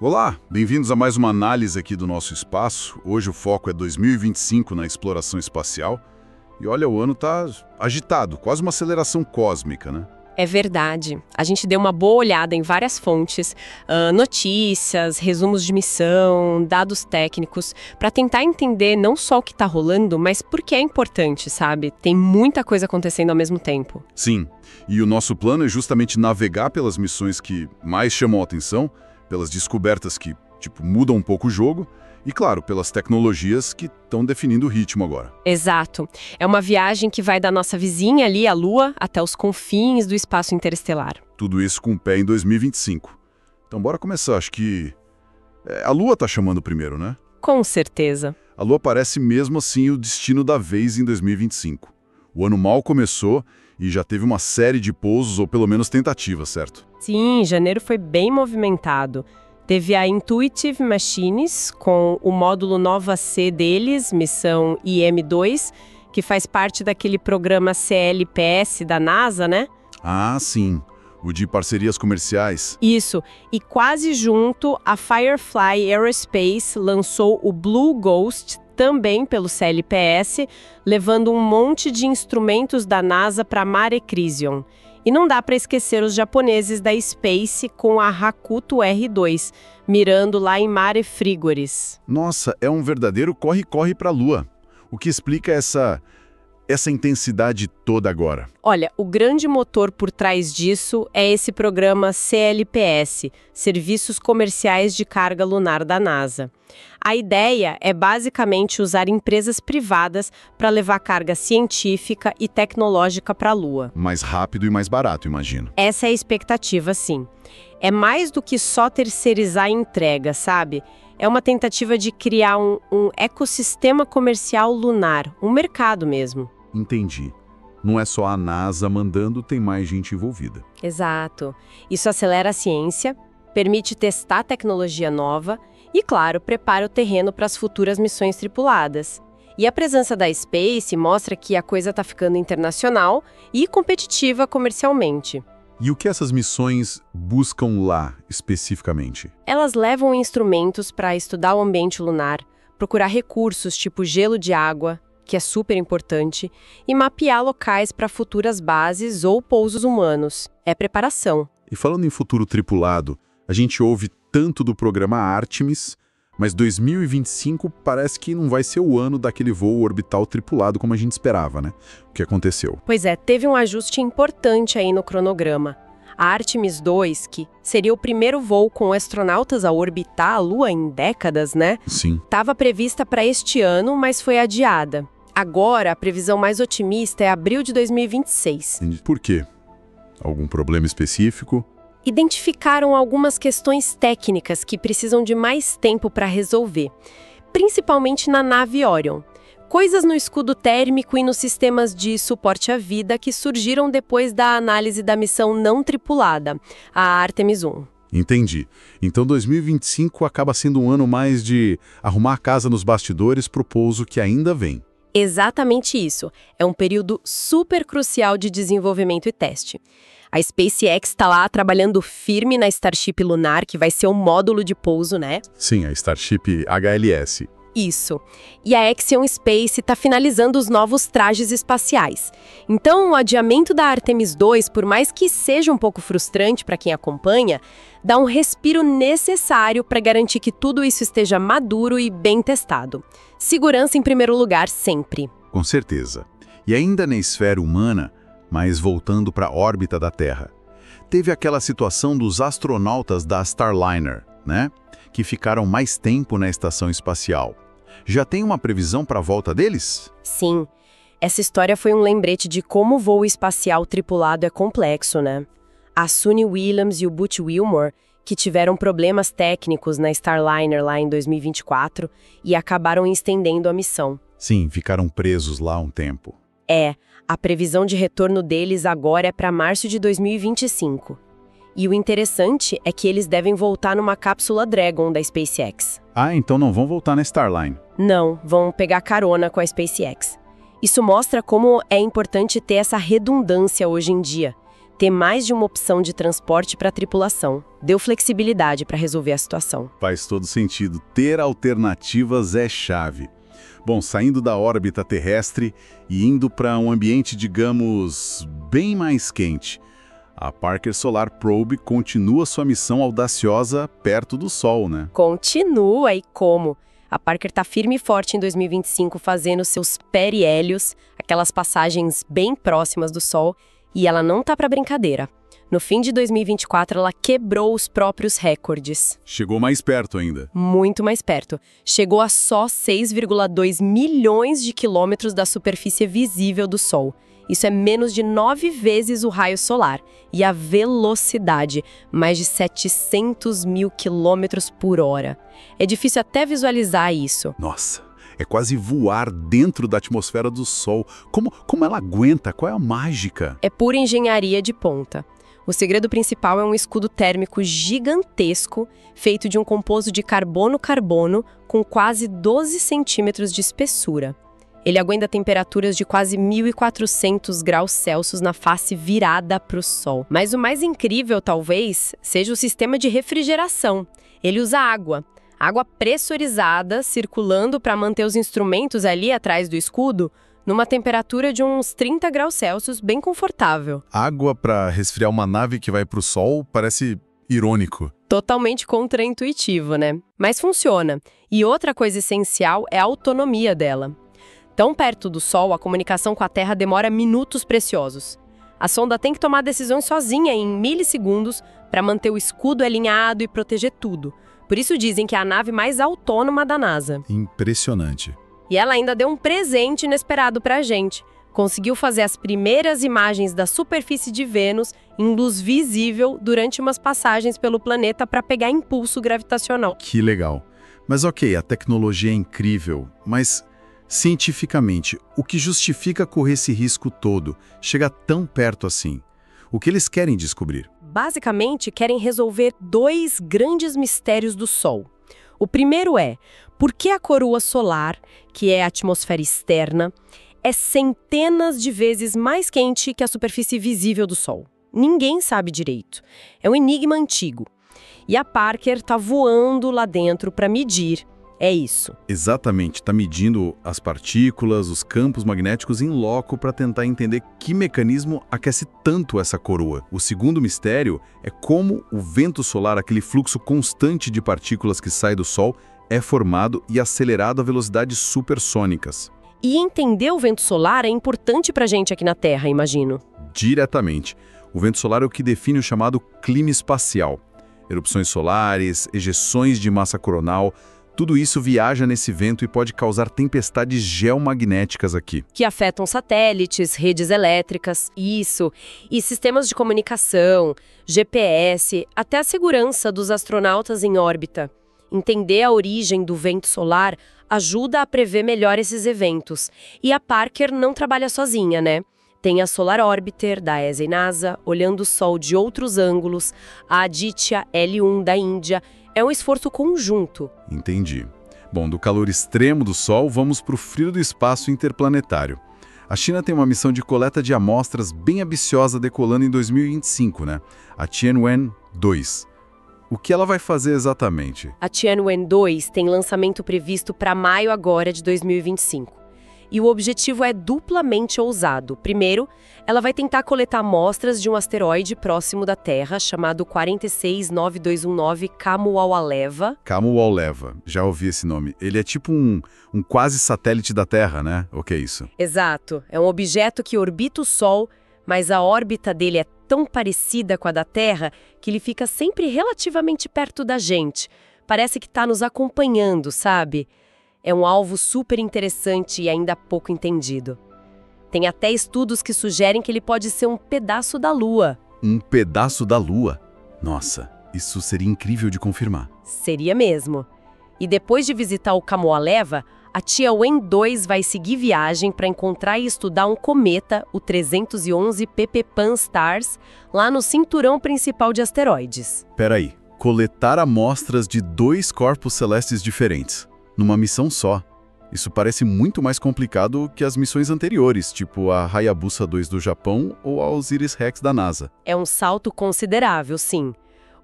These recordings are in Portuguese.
Olá, bem-vindos a mais uma análise aqui do nosso espaço. Hoje o foco é 2025 na exploração espacial. E olha, o ano tá agitado, quase uma aceleração cósmica, né? É verdade. A gente deu uma boa olhada em várias fontes, notícias, resumos de missão, dados técnicos, para tentar entender não só o que está rolando, mas por que é importante, sabe? Tem muita coisa acontecendo ao mesmo tempo. Sim, e o nosso plano é justamente navegar pelas missões que mais chamam a atenção, pelas descobertas que, mudam um pouco o jogo, e, claro, pelas tecnologias que estão definindo o ritmo agora. Exato. É uma viagem que vai da nossa vizinha ali, a Lua, até os confins do espaço interestelar. Tudo isso com o pé em 2025. Então bora começar, acho que... a Lua tá chamando primeiro, né? Com certeza. A Lua parece mesmo assim o destino da vez em 2025. O ano mal começou e já teve uma série de pousos, ou pelo menos tentativas, certo? Sim, janeiro foi bem movimentado. Teve a Intuitive Machines, com o módulo Nova C deles, missão IM-2, que faz parte daquele programa CLPS da NASA, né? Ah, sim. O de parcerias comerciais. Isso. E quase junto, a Firefly Aerospace lançou o Blue Ghost, também pelo CLPS, levando um monte de instrumentos da NASA para Mare Crisium. E não dá para esquecer os japoneses da Space com a Hakuto R2, mirando lá em Mare Frigoris. Nossa, é um verdadeiro corre-corre para a Lua. O que explica essa intensidade toda agora? Olha, o grande motor por trás disso é esse programa CLPS, Serviços Comerciais de Carga Lunar da NASA. A ideia é basicamente usar empresas privadas para levar carga científica e tecnológica para a Lua. Mais rápido e mais barato, imagino. Essa é a expectativa, sim. É mais do que só terceirizar a entrega, sabe? É uma tentativa de criar um ecossistema comercial lunar, um mercado mesmo. Entendi. Não é só a NASA mandando, tem mais gente envolvida. Exato. Isso acelera a ciência, permite testar tecnologia nova e, claro, prepara o terreno para as futuras missões tripuladas. E a presença da Space mostra que a coisa está ficando internacional e competitiva comercialmente. E o que essas missões buscam lá, especificamente? Elas levam instrumentos para estudar o ambiente lunar, procurar recursos tipo gelo de água, que é super importante, e mapear locais para futuras bases ou pousos humanos. É preparação. E falando em futuro tripulado, a gente ouve tanto do programa Artemis, mas 2025 parece que não vai ser o ano daquele voo orbital tripulado como a gente esperava, né? O que aconteceu? Pois é, teve um ajuste importante aí no cronograma. A Artemis 2, que seria o primeiro voo com astronautas a orbitar a Lua em décadas, né? Sim. Estava prevista para este ano, mas foi adiada. Agora, a previsão mais otimista é abril de 2026. Por quê? Algum problema específico? Identificaram algumas questões técnicas que precisam de mais tempo para resolver, principalmente na nave Orion. Coisas no escudo térmico e nos sistemas de suporte à vida que surgiram depois da análise da missão não tripulada, a Artemis 1. Entendi. Então 2025 acaba sendo um ano mais de arrumar a casa nos bastidores para o pouso que ainda vem. Exatamente isso. É um período super crucial de desenvolvimento e teste. A SpaceX está lá trabalhando firme na Starship Lunar, que vai ser um módulo de pouso, né? Sim, a Starship HLS. Isso. E a Axiom Space está finalizando os novos trajes espaciais. Então, o adiamento da Artemis 2, por mais que seja um pouco frustrante para quem acompanha, dá um respiro necessário para garantir que tudo isso esteja maduro e bem testado. Segurança em primeiro lugar, sempre. Com certeza. E ainda na esfera humana, mas voltando para a órbita da Terra, teve aquela situação dos astronautas da Starliner, né? Que ficaram mais tempo na estação espacial. Já tem uma previsão para a volta deles? Sim. Essa história foi um lembrete de como o voo espacial tripulado é complexo, né? A Suni Williams e o Butch Wilmore, que tiveram problemas técnicos na Starliner lá em 2024 e acabaram estendendo a missão. Sim, ficaram presos lá um tempo. A previsão de retorno deles agora é para março de 2025. E o interessante é que eles devem voltar numa cápsula Dragon da SpaceX. Ah, então não vão voltar na Starline? Não, vão pegar carona com a SpaceX. Isso mostra como é importante ter essa redundância hoje em dia. ter mais de uma opção de transporte para a tripulação. Deu flexibilidade para resolver a situação. Faz todo sentido. Ter alternativas é chave. Bom, saindo da órbita terrestre e indo para um ambiente, digamos, bem mais quente, a Parker Solar Probe continua sua missão audaciosa perto do Sol, né? Continua, e como? A Parker está firme e forte em 2025 fazendo seus perihélios, aquelas passagens bem próximas do Sol, e ela não tá para brincadeira. No fim de 2024, ela quebrou os próprios recordes. Chegou mais perto ainda. Muito mais perto. Chegou a só 6,2 milhões de quilômetros da superfície visível do Sol. Isso é menos de 9 vezes o raio solar. E a velocidade, mais de 700 mil quilômetros por hora. É difícil até visualizar isso. Nossa, é quase voar dentro da atmosfera do Sol. Como ela aguenta? Qual é a mágica? É pura engenharia de ponta. O segredo principal é um escudo térmico gigantesco, feito de um composto de carbono-carbono com quase 12 centímetros de espessura. Ele aguenta temperaturas de quase 1.400 graus Celsius na face virada para o Sol. Mas o mais incrível, talvez, seja o sistema de refrigeração. Ele usa água pressurizada circulando para manter os instrumentos ali atrás do escudo numa temperatura de uns 30 graus Celsius, bem confortável. Água para resfriar uma nave que vai para o Sol parece irônico. Totalmente contraintuitivo, né? Mas funciona. E outra coisa essencial é a autonomia dela. Tão perto do Sol, a comunicação com a Terra demora minutos preciosos. A sonda tem que tomar decisões sozinha em milissegundos para manter o escudo alinhado e proteger tudo. Por isso dizem que é a nave mais autônoma da NASA. Impressionante. E ela ainda deu um presente inesperado pra gente. Conseguiu fazer as primeiras imagens da superfície de Vênus em luz visível durante umas passagens pelo planeta para pegar impulso gravitacional. Que legal. Mas ok, a tecnologia é incrível, mas cientificamente, o que justifica correr esse risco todo? Chega tão perto assim. O que eles querem descobrir? Basicamente, querem resolver 2 grandes mistérios do Sol. O primeiro é, por que a coroa solar, que é a atmosfera externa, é centenas de vezes mais quente que a superfície visível do Sol? Ninguém sabe direito. É um enigma antigo. E a Parker está voando lá dentro para medir. É isso. Exatamente, está medindo as partículas, os campos magnéticos em loco para tentar entender que mecanismo aquece tanto essa coroa. O segundo mistério é como o vento solar, aquele fluxo constante de partículas que sai do Sol, é formado e acelerado a velocidades supersônicas. E entender o vento solar é importante para a gente aqui na Terra, imagino. Diretamente. O vento solar é o que define o chamado clima espacial. Erupções solares, ejeções de massa coronal, tudo isso viaja nesse vento e pode causar tempestades geomagnéticas aqui. Que afetam satélites, redes elétricas, isso, e sistemas de comunicação, GPS, até a segurança dos astronautas em órbita. Entender a origem do vento solar ajuda a prever melhor esses eventos. E a Parker não trabalha sozinha, né? Tem a Solar Orbiter, da ESA e NASA, olhando o Sol de outros ângulos, a Aditya L1 da Índia. É um esforço conjunto. Entendi. Bom, do calor extremo do Sol, vamos para o frio do espaço interplanetário. A China tem uma missão de coleta de amostras bem ambiciosa decolando em 2025, né? A Tianwen-2. O que ela vai fazer exatamente? A Tianwen-2 tem lançamento previsto para maio agora de 2025. E o objetivo é duplamente ousado. Primeiro, ela vai tentar coletar amostras de um asteroide próximo da Terra, chamado 469219 Kamualeva. Kamualeva, já ouvi esse nome. Ele é tipo um quase satélite da Terra, né? O que é isso? Exato. É um objeto que orbita o Sol, mas a órbita dele é tão parecida com a da Terra que ele fica sempre relativamente perto da gente. Parece que está nos acompanhando, sabe? É um alvo super interessante e ainda pouco entendido. Tem até estudos que sugerem que ele pode ser um pedaço da Lua. Um pedaço da Lua? Nossa, isso seria incrível de confirmar. Seria mesmo. E depois de visitar o Kamualeva, a Tianwen-2 vai seguir viagem para encontrar e estudar um cometa, o 311 pp Pan-STARRS, lá no cinturão principal de asteroides. Peraí, coletar amostras de 2 corpos celestes diferentes, numa missão só. Isso parece muito mais complicado que as missões anteriores, tipo a Hayabusa 2 do Japão ou a Osiris-Rex da NASA. É um salto considerável, sim.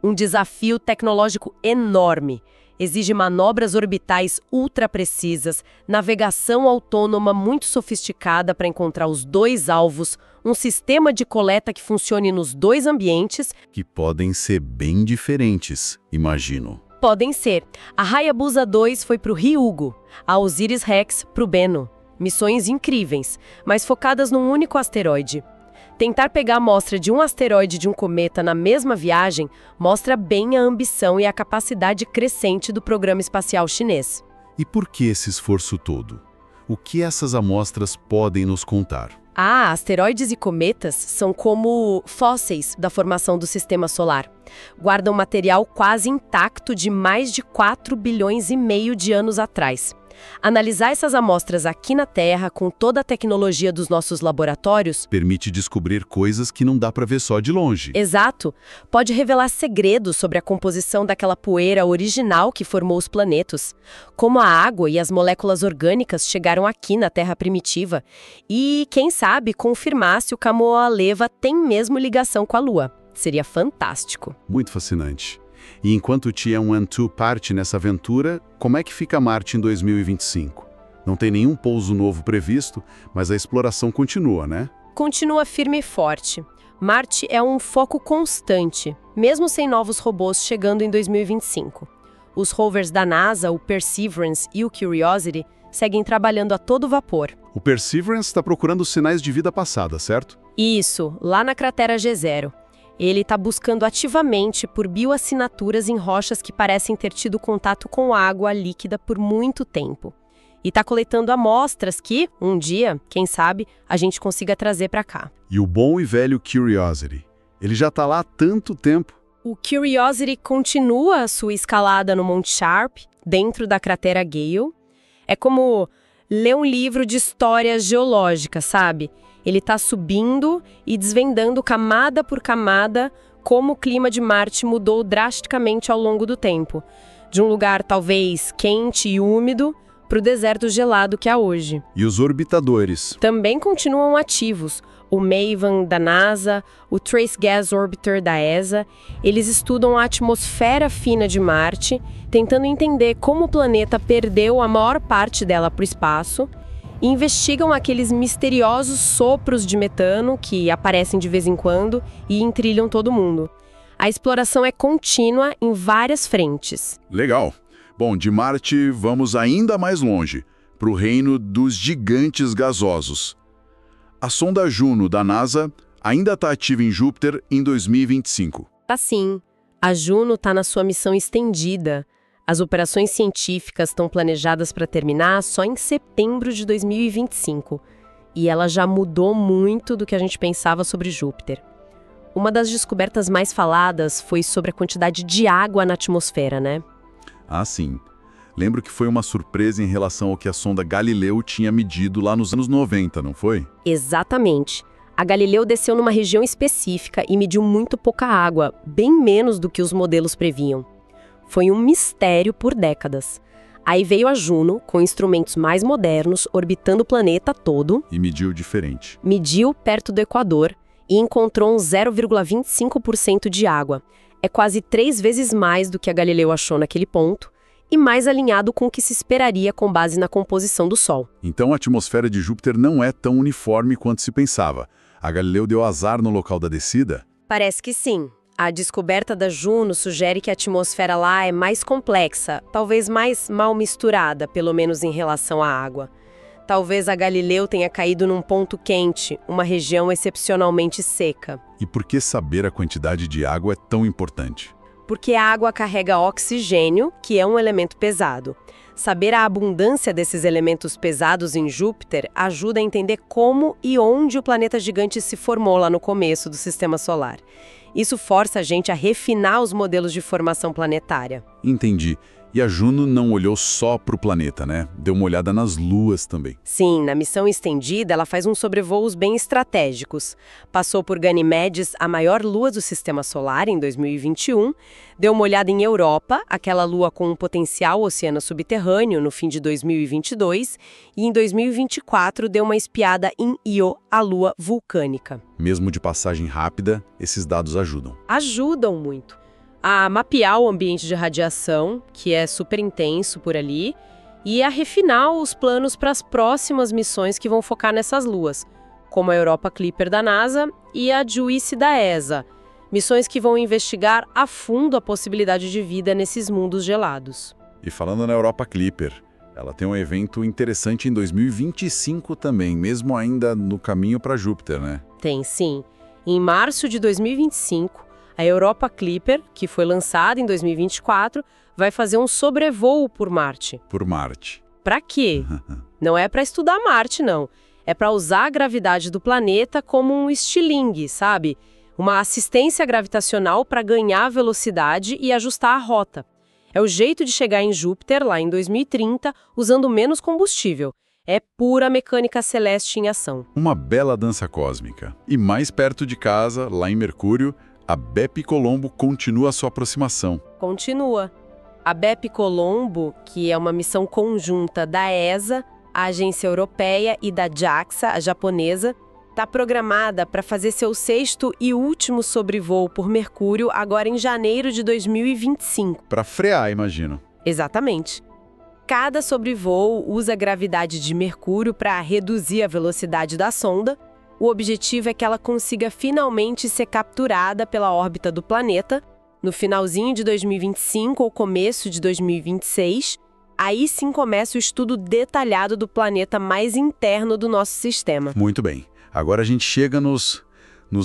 Um desafio tecnológico enorme. Exige manobras orbitais ultra precisas, navegação autônoma muito sofisticada para encontrar os dois alvos, um sistema de coleta que funcione nos dois ambientes. Que podem ser bem diferentes, imagino. Podem ser. A Hayabusa 2 foi para o Ryugu, a Osiris-Rex para o Bennu. Missões incríveis, mas focadas num único asteroide. Tentar pegar a amostra de um asteroide de um cometa na mesma viagem mostra bem a ambição e a capacidade crescente do programa espacial chinês. E por que esse esforço todo? O que essas amostras podem nos contar? Asteroides e cometas são como fósseis da formação do sistema solar. Guardam material quase intacto de mais de 4 bilhões e meio de anos atrás. Analisar essas amostras aqui na Terra, com toda a tecnologia dos nossos laboratórios, permite descobrir coisas que não dá para ver só de longe. Exato. Pode revelar segredos sobre a composição daquela poeira original que formou os planetas, como a água e as moléculas orgânicas chegaram aqui na Terra primitiva, e, quem sabe, confirmar se o Kamoa-Leva tem mesmo ligação com a Lua. Seria fantástico. Muito fascinante. E enquanto Tianwen-2 parte nessa aventura, como é que fica Marte em 2025? Não tem nenhum pouso novo previsto, mas a exploração continua, né? Continua firme e forte. Marte é um foco constante, mesmo sem novos robôs chegando em 2025. Os rovers da NASA, o Perseverance e o Curiosity, seguem trabalhando a todo vapor. O Perseverance está procurando sinais de vida passada, certo? Isso, lá na cratera G0. Ele está buscando ativamente por bioassinaturas em rochas que parecem ter tido contato com água líquida por muito tempo. E está coletando amostras que, um dia, quem sabe, a gente consiga trazer para cá. E o bom e velho Curiosity? Ele já está lá há tanto tempo. O Curiosity continua a sua escalada no Monte Sharp, dentro da cratera Gale. É como ler um livro de história geológica, sabe? Ele está subindo e desvendando camada por camada como o clima de Marte mudou drasticamente ao longo do tempo. De um lugar talvez quente e úmido para o deserto gelado que há hoje. E os orbitadores? Também continuam ativos. O MAVEN da NASA, o Trace Gas Orbiter da ESA, eles estudam a atmosfera fina de Marte, tentando entender como o planeta perdeu a maior parte dela para o espaço, e investigam aqueles misteriosos sopros de metano que aparecem de vez em quando e entrilham todo mundo. A exploração é contínua em várias frentes. Legal. Bom, de Marte vamos ainda mais longe, para o reino dos gigantes gasosos. A sonda Juno da NASA ainda está ativa em Júpiter em 2025. Tá sim. A Juno está na sua missão estendida. As operações científicas estão planejadas para terminar só em setembro de 2025. E ela já mudou muito do que a gente pensava sobre Júpiter. Uma das descobertas mais faladas foi sobre a quantidade de água na atmosfera, né? Ah, sim. Lembro que foi uma surpresa em relação ao que a sonda Galileu tinha medido lá nos anos 90, não foi? Exatamente. A Galileu desceu numa região específica e mediu muito pouca água, bem menos do que os modelos previam. Foi um mistério por décadas. Aí veio a Juno, com instrumentos mais modernos, orbitando o planeta todo. E mediu diferente. Mediu perto do Equador e encontrou um 0,25% de água. É quase 3 vezes mais do que a Galileu achou naquele ponto e mais alinhado com o que se esperaria com base na composição do Sol. Então a atmosfera de Júpiter não é tão uniforme quanto se pensava. A Galileu deu azar no local da descida? Parece que sim. A descoberta da Juno sugere que a atmosfera lá é mais complexa, talvez mais mal misturada, pelo menos em relação à água. Talvez a Galileu tenha caído num ponto quente, uma região excepcionalmente seca. E por que saber a quantidade de água é tão importante? Porque a água carrega oxigênio, que é um elemento pesado. Saber a abundância desses elementos pesados em Júpiter ajuda a entender como e onde o planeta gigante se formou lá no começo do Sistema Solar. Isso força a gente a refinar os modelos de formação planetária. Entendi. E a Juno não olhou só para o planeta, né? Deu uma olhada nas luas também. Sim, na missão estendida, ela faz uns sobrevoos bem estratégicos. Passou por Ganimedes, a maior lua do Sistema Solar, em 2021. Deu uma olhada em Europa, aquela lua com um potencial oceano subterrâneo, no fim de 2022. E em 2024, deu uma espiada em Io, a lua vulcânica. Mesmo de passagem rápida, esses dados ajudam. Ajudam muito a mapear o ambiente de radiação, que é super intenso por ali, e a refinar os planos para as próximas missões que vão focar nessas luas, como a Europa Clipper da NASA e a JUICE da ESA, missões que vão investigar a fundo a possibilidade de vida nesses mundos gelados. E falando na Europa Clipper, ela tem um evento interessante em 2025 também, mesmo ainda no caminho para Júpiter, né? Tem sim. Em março de 2025, a Europa Clipper, que foi lançada em 2024, vai fazer um sobrevoo por Marte. Por Marte. Para quê? Não é para estudar Marte, não. É para usar a gravidade do planeta como um estilingue, sabe? Uma assistência gravitacional para ganhar velocidade e ajustar a rota. É o jeito de chegar em Júpiter, lá em 2030, usando menos combustível. É pura mecânica celeste em ação. Uma bela dança cósmica. E mais perto de casa, lá em Mercúrio, a Bepi-Colombo continua a sua aproximação. Continua. A Bepi-Colombo, que é uma missão conjunta da ESA, a Agência Europeia, e da JAXA, a japonesa, está programada para fazer seu 6º e último sobrevoo por Mercúrio agora em janeiro de 2025. Para frear, imagino. Exatamente. Cada sobrevoo usa a gravidade de Mercúrio para reduzir a velocidade da sonda. O objetivo é que ela consiga finalmente ser capturada pela órbita do planeta no finalzinho de 2025 ou começo de 2026. Aí sim começa o estudo detalhado do planeta mais interno do nosso sistema. Muito bem. Agora a gente chega nos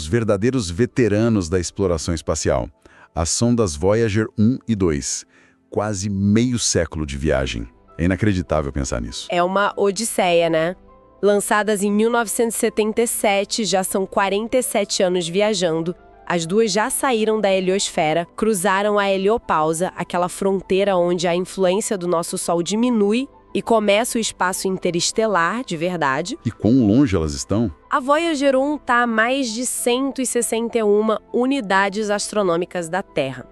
verdadeiros veteranos da exploração espacial. As sondas Voyager 1 e 2. Quase meio século de viagem. É inacreditável pensar nisso. É uma odisseia, né? Lançadas em 1977, já são 47 anos viajando. As duas já saíram da heliosfera, cruzaram a heliopausa, aquela fronteira onde a influência do nosso Sol diminui e começa o espaço interestelar, de verdade. E quão longe elas estão? A Voyager 1 está a mais de 161 unidades astronômicas da Terra.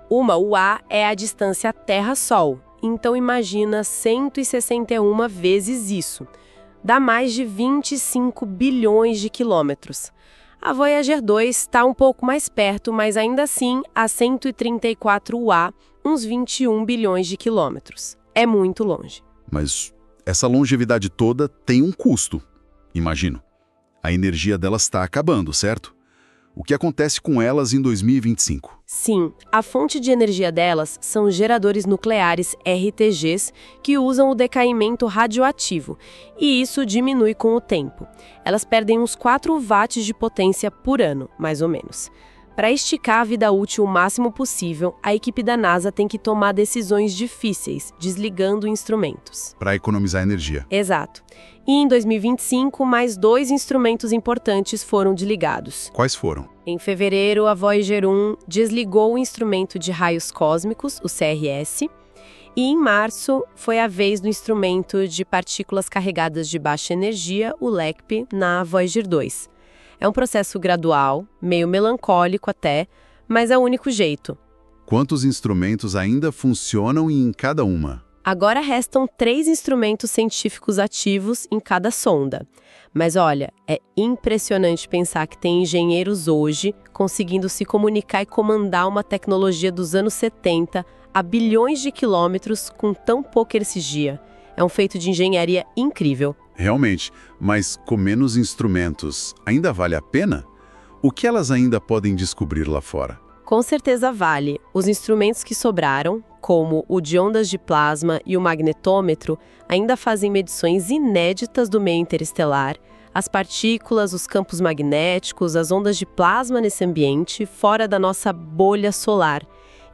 Uma UA é a distância Terra-Sol, então imagina 161 vezes isso. Dá mais de 25 bilhões de quilômetros. A Voyager 2 está um pouco mais perto, mas ainda assim a 134 UA, uns 21 bilhões de quilômetros. É muito longe. Mas essa longevidade toda tem um custo, imagino. A energia delas está acabando, certo? O que acontece com elas em 2025? Sim, a fonte de energia delas são geradores nucleares RTGs que usam o decaimento radioativo, e isso diminui com o tempo. Elas perdem uns 4 watts de potência por ano, mais ou menos. Para esticar a vida útil o máximo possível, a equipe da NASA tem que tomar decisões difíceis, desligando instrumentos. Para economizar energia. Exato. E em 2025, mais 2 instrumentos importantes foram desligados. Quais foram? Em fevereiro, a Voyager 1 desligou o instrumento de raios cósmicos, o CRS, e em março foi a vez do instrumento de partículas carregadas de baixa energia, o LECP, na Voyager 2. É um processo gradual, meio melancólico até, mas é o único jeito. Quantos instrumentos ainda funcionam em cada uma? Agora restam 3 instrumentos científicos ativos em cada sonda. Mas olha, é impressionante pensar que tem engenheiros hoje conseguindo se comunicar e comandar uma tecnologia dos anos 70 a bilhões de quilômetros com tão pouca energia. É um feito de engenharia incrível. Realmente, mas com menos instrumentos, ainda vale a pena? O que elas ainda podem descobrir lá fora? Com certeza vale. Os instrumentos que sobraram, como o de ondas de plasma e o magnetômetro, ainda fazem medições inéditas do meio interestelar, as partículas, os campos magnéticos, as ondas de plasma nesse ambiente, fora da nossa bolha solar.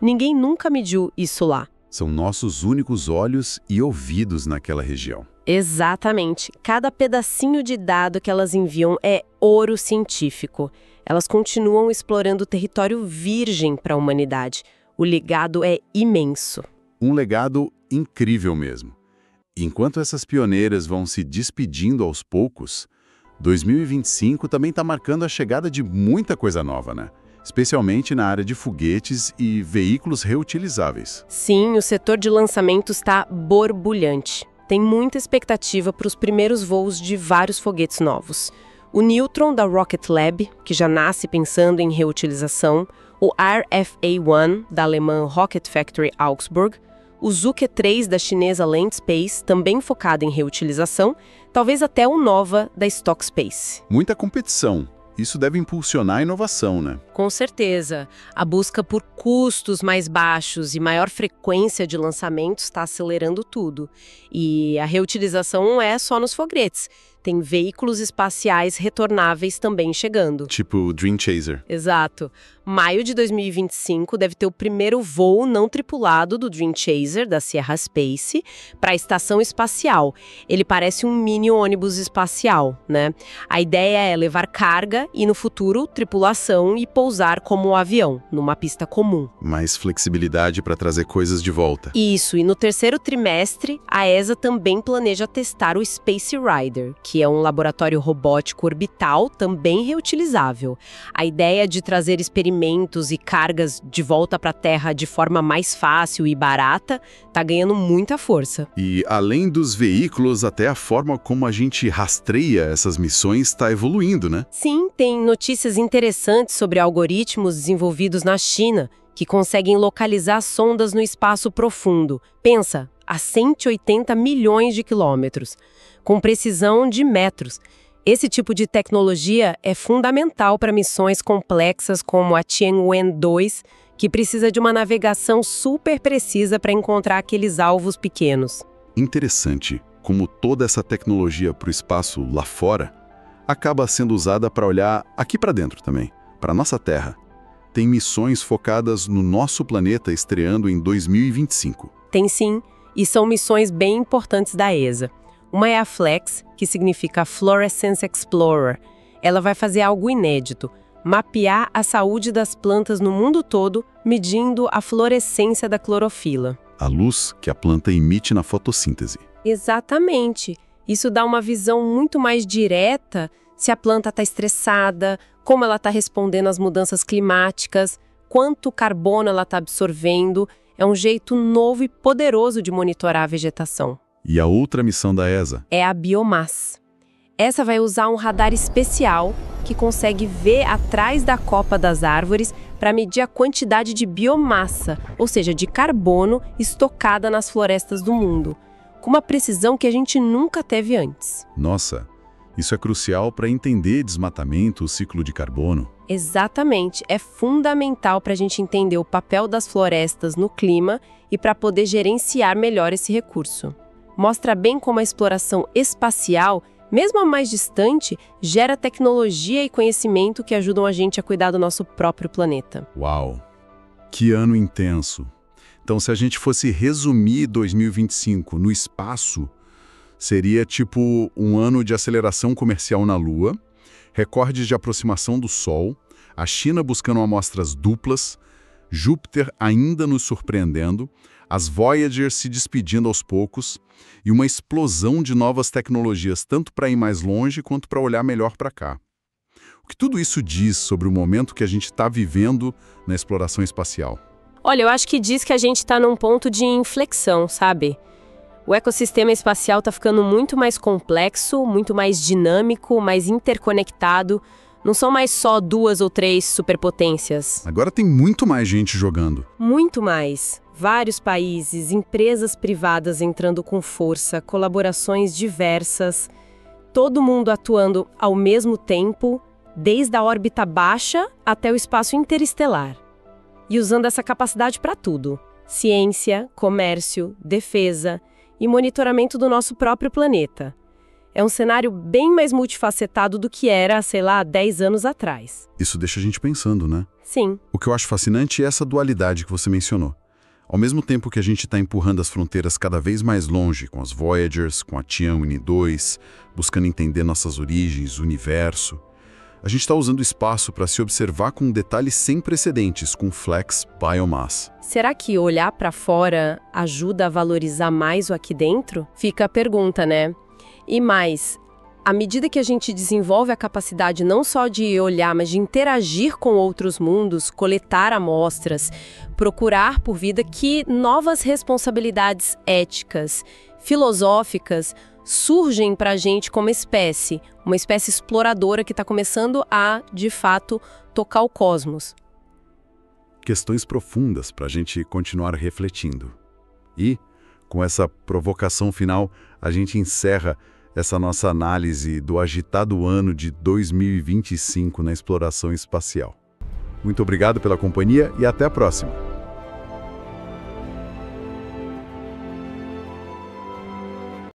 Ninguém nunca mediu isso lá. São nossos únicos olhos e ouvidos naquela região. Exatamente. Cada pedacinho de dado que elas enviam é ouro científico. Elas continuam explorando o território virgem para a humanidade. O legado é imenso. Um legado incrível mesmo. Enquanto essas pioneiras vão se despedindo aos poucos, 2025 também está marcando a chegada de muita coisa nova, né? Especialmente na área de foguetes e veículos reutilizáveis. Sim, o setor de lançamentos está borbulhante. Tem muita expectativa para os primeiros voos de vários foguetes novos. O Neutron da Rocket Lab, que já nasce pensando em reutilização, o RFA-1 da alemã Rocket Factory Augsburg, o Zhuke 3 da chinesa Land Space, também focado em reutilização, talvez até o Nova da Stock Space. Muita competição. Isso deve impulsionar a inovação, né? Com certeza. A busca por custos mais baixos e maior frequência de lançamentos está acelerando tudo. E a reutilização não é só nos foguetes. Tem veículos espaciais retornáveis também chegando. Tipo o Dream Chaser. Exato. Maio de 2025 deve ter o primeiro voo não tripulado do Dream Chaser, da Sierra Space, para a estação espacial. Ele parece um mini ônibus espacial, né? A ideia é levar carga e, no futuro, tripulação e pousar como um avião, numa pista comum. Mais flexibilidade para trazer coisas de volta. Isso, e no terceiro trimestre, a ESA também planeja testar o Space Rider, que é um laboratório robótico orbital também reutilizável. A ideia de trazer experimentos e cargas de volta para a Terra de forma mais fácil e barata está ganhando muita força. E além dos veículos, até a forma como a gente rastreia essas missões está evoluindo, né? Sim, tem notícias interessantes sobre algoritmos desenvolvidos na China que conseguem localizar sondas no espaço profundo. Pensa, a 180 milhões de quilômetros, com precisão de metros. Esse tipo de tecnologia é fundamental para missões complexas como a Tianwen-2, que precisa de uma navegação super precisa para encontrar aqueles alvos pequenos. Interessante como toda essa tecnologia para o espaço lá fora acaba sendo usada para olhar aqui para dentro também, para a nossa Terra. Tem missões focadas no nosso planeta estreando em 2025. Tem sim, e são missões bem importantes da ESA. Uma é a FLEX, que significa Fluorescence Explorer. Ela vai fazer algo inédito, mapear a saúde das plantas no mundo todo, medindo a fluorescência da clorofila. A luz que a planta emite na fotossíntese. Exatamente. Isso dá uma visão muito mais direta se a planta está estressada, como ela está respondendo às mudanças climáticas, quanto carbono ela está absorvendo. É um jeito novo e poderoso de monitorar a vegetação. E a outra missão da ESA? É a Biomass. Essa vai usar um radar especial que consegue ver atrás da copa das árvores para medir a quantidade de biomassa, ou seja, de carbono estocada nas florestas do mundo, com uma precisão que a gente nunca teve antes. Nossa, isso é crucial para entender desmatamento, o ciclo de carbono. Exatamente, é fundamental para a gente entender o papel das florestas no clima e para poder gerenciar melhor esse recurso. Mostra bem como a exploração espacial, mesmo a mais distante, gera tecnologia e conhecimento que ajudam a gente a cuidar do nosso próprio planeta. Uau! Que ano intenso! Então, se a gente fosse resumir 2025 no espaço, seria tipo um ano de aceleração comercial na Lua, recordes de aproximação do Sol, a China buscando amostras duplas, Júpiter ainda nos surpreendendo, as Voyager se despedindo aos poucos e uma explosão de novas tecnologias, tanto para ir mais longe quanto para olhar melhor para cá. O que tudo isso diz sobre o momento que a gente está vivendo na exploração espacial? Olha, eu acho que diz que a gente está num ponto de inflexão, sabe? O ecossistema espacial está ficando muito mais complexo, muito mais dinâmico, mais interconectado. Não são mais só 2 ou 3 superpotências. Agora tem muito mais gente jogando. Muito mais. Vários países, empresas privadas entrando com força, colaborações diversas, todo mundo atuando ao mesmo tempo, desde a órbita baixa até o espaço interestelar. E usando essa capacidade para tudo: ciência, comércio, defesa e monitoramento do nosso próprio planeta. É um cenário bem mais multifacetado do que era, sei lá, 10 anos atrás. Isso deixa a gente pensando, né? Sim. O que eu acho fascinante é essa dualidade que você mencionou. Ao mesmo tempo que a gente está empurrando as fronteiras cada vez mais longe, com as Voyagers, com a Tianwen-2, buscando entender nossas origens, o universo, A gente está usando o espaço para se observar com detalhes sem precedentes, com Flex Biomass. Será que olhar para fora ajuda a valorizar mais o aqui dentro? Fica a pergunta, né? E mais, à medida que a gente desenvolve a capacidade não só de olhar, mas de interagir com outros mundos, coletar amostras, procurar por vida, que novas responsabilidades éticas, filosóficas, surgem para a gente como espécie, uma espécie exploradora que está começando a, de fato, tocar o cosmos. Questões profundas para a gente continuar refletindo. E, com essa provocação final, a gente encerra essa nossa análise do agitado ano de 2025 na exploração espacial. Muito obrigado pela companhia e até a próxima!